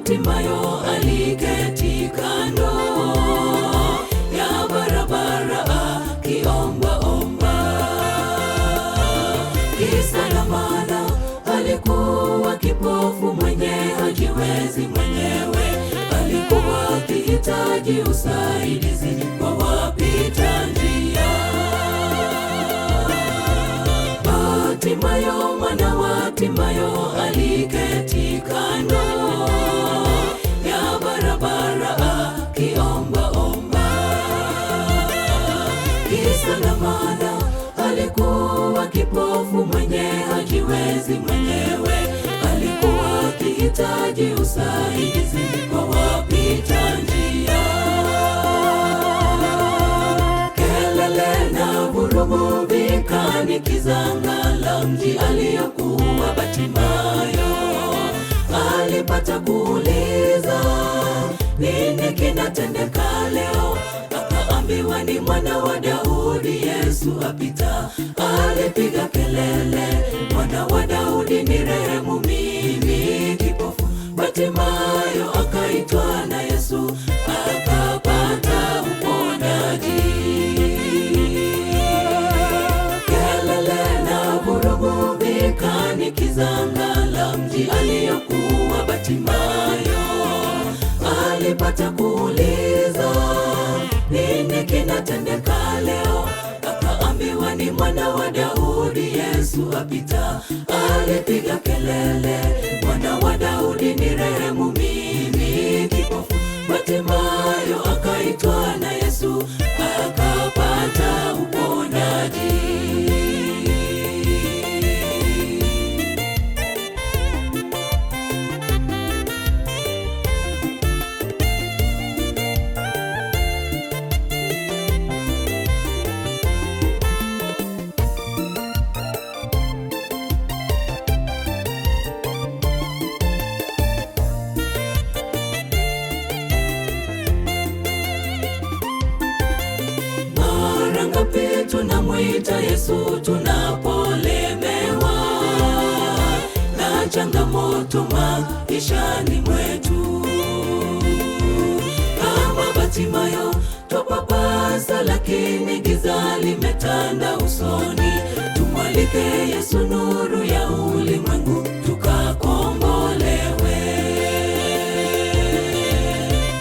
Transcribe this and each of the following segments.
Batimayo aliketi kando ya barabara akiomba. Kisa na maana alikuwa kipofu mwenye hajiwezi mwenyewe, alikuwa akihitaji usaidizi kwa wapita njia. Batimayo mwana wa Timayo aliketi kando ya barabara akiomba. Kisa na maana alikuwa kipofu mwenye hajiwezi mwenyewe, alikuwa akihitaji usaidizi kwa wapita njia. Kelele na vurugu vikanikizanga la mji aliyokuwa Batimayo. Alipata kuuliza, nini kinatendeka leo? Akaambiwa, ni mwana wa Daudi, Yesu apita. Alipiga kelele, mwana wa Daudi nirehemu mimi kipofu. Batimayo akaitwa na Yesu akapata uponyaji. Kelele na vurugu vikanikizanga la mji aliyokuwa Batimayo. Alipata kuuliza, nini kinatendeka leo? Akaambiwa, ni mwana wa Daudi, Yesu apita. Alipiga kelele, mwana wa Daudi nirehemu mimi kipofu. Batimayo akaitwa na Yesu akapata uponyaji. Ngapi tunamwita Yesu tunapolemewa na changamoto maishani mwetu. Kama Batimayo twapapasa, lakini giza limetanda usoni. Tumwalike Yesu, nuru ya ulimwengu, tukakombolewe.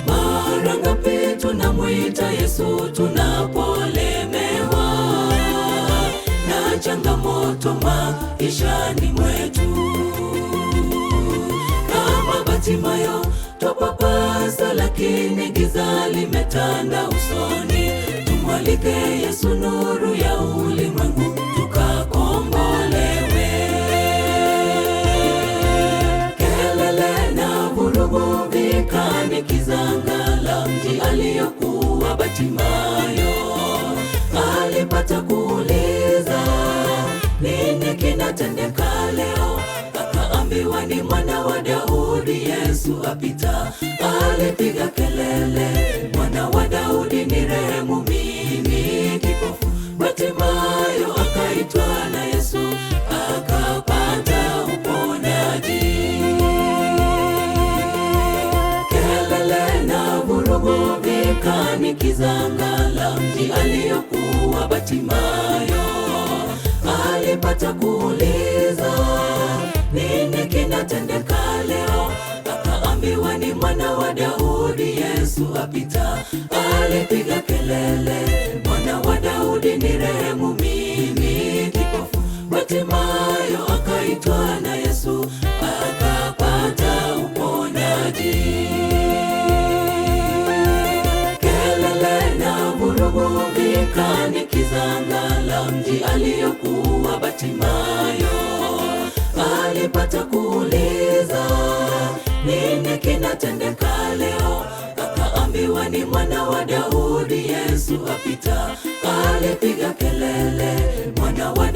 Mara ngapi tunamwita Yesu tunapolemewa na changamoto maishani mwetu. Kama Batimayo twapapasa, lakini giza limetanda usoni. Tumwalike Yesu, nuru ya ulimwengu, tukakombolewe. Kelele na vurugu vikanikizanga la mji aliyokuwa Batimayo. Alipata kuuliza, nini kinatendeka leo? Akaambiwa, ni mwana wa Daudi, Yesu apita. Alipiga kelele, mwana wa Daudi nirehemu mimi kipofu. Batimayo akaitwa na Yesu akapata uponyaji. Kelele na vurugu vikanikizanga la mji aliyokuwa Batimayo. Alipata kuuliza, nini kinatendeka leo? Akaambiwa, ni mwana wa Daudi, Yesu apita. Alipiga kelele, mwana wa Daudi nirehemu mimi kipofu. Batimayo akaitwa na Yesu akapata uponyaji. Kelele na vurugu vikanikizanga la mji aliyokuwa Batimayo. Alipata kuuliza, nini kinatendeka leo? Akaambiwa, ni mwana wa Daudi, Yesu apita. Alipiga kelele, mwana wa